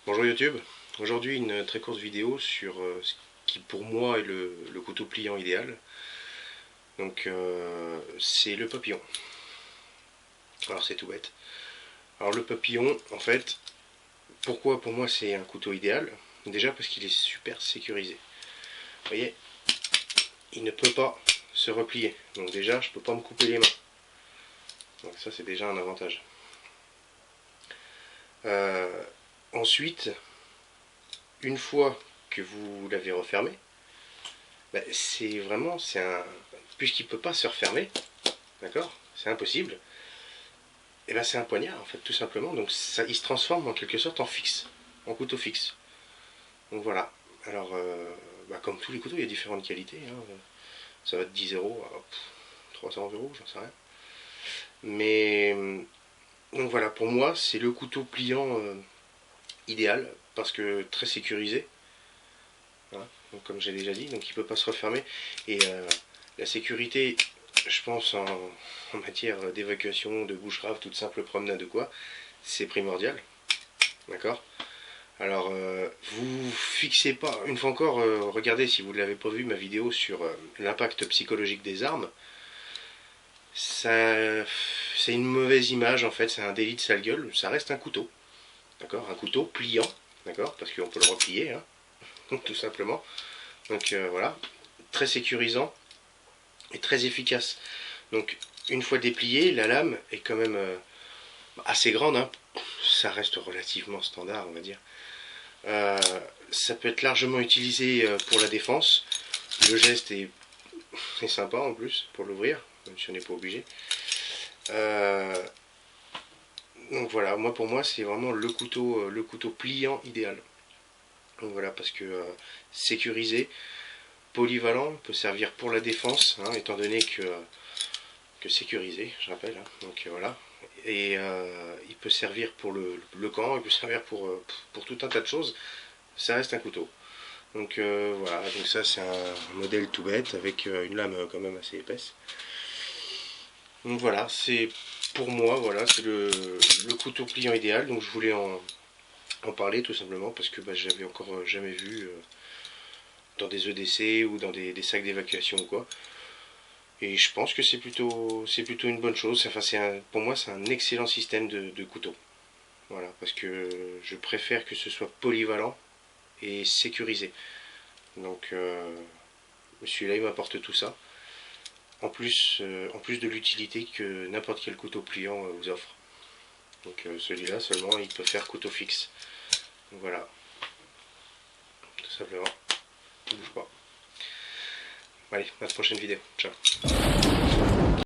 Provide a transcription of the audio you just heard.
Bonjour YouTube, aujourd'hui une très courte vidéo sur ce qui pour moi est le couteau pliant idéal. Donc c'est le papillon. Alors c'est tout bête. Alors le papillon, en fait, pourquoi pour moi c'est un couteau idéal? Déjà parce qu'il est super sécurisé. Vous voyez, il ne peut pas se replier. Donc déjà je ne peux pas me couper les mains. Donc ça c'est déjà un avantage. Ensuite, une fois que vous l'avez refermé, c'est vraiment, puisqu'il ne peut pas se refermer, d'accord, c'est impossible, et c'est un poignard en fait tout simplement, donc ça, il se transforme en quelque sorte en fixe, en couteau fixe. Donc voilà, alors comme tous les couteaux il y a différentes qualités, hein. Ça va de 10 euros à 300 euros, j'en sais rien. Mais donc voilà, pour moi c'est le couteau pliant idéal, parce que très sécurisé, hein, donc, comme j'ai déjà dit, donc il ne peut pas se refermer, et la sécurité, je pense en matière d'évacuation, de bushcraft, toute simple promenade ou quoi, c'est primordial, d'accord. Alors vous fixez pas, une fois encore, regardez si vous ne l'avez pas vu ma vidéo sur l'impact psychologique des armes. Ça, c'est une mauvaise image en fait, c'est un délit de sale gueule, ça reste un couteau, d'accord, un couteau pliant, d'accord, parce qu'on peut le replier, hein, tout simplement. Donc voilà, très sécurisant et très efficace. Donc une fois déplié, la lame est quand même assez grande, hein. Ça reste relativement standard, on va dire. Euh, Ça peut être largement utilisé pour la défense. Le geste est sympa en plus pour l'ouvrir, même si on n'est pas obligé. Euh, donc voilà, moi pour moi c'est vraiment le couteau pliant idéal. Donc voilà, parce que sécurisé, polyvalent, peut servir pour la défense, hein, étant donné que sécurisé, je rappelle. Hein, donc voilà. Et il peut servir pour le camp, il peut servir pour tout un tas de choses. Ça reste un couteau. Donc voilà, donc ça c'est un modèle tout bête avec une lame quand même assez épaisse. Donc voilà, c'est pour moi, voilà, c'est le couteau pliant idéal. Donc je voulais en parler tout simplement parce que j'avais encore jamais vu dans des EDC ou dans des sacs d'évacuation ou quoi. Et je pense que c'est plutôt une bonne chose. Enfin, pour moi, c'est un excellent système de couteau. Voilà, parce que je préfère que ce soit polyvalent et sécurisé. Donc, celui-là, il m'apporte tout ça. En plus de l'utilité que n'importe quel couteau pliant vous offre. Donc, celui-là, seulement, il peut faire couteau fixe. Donc, voilà, tout simplement. Ne bouge pas. Allez, à la prochaine vidéo. Ciao.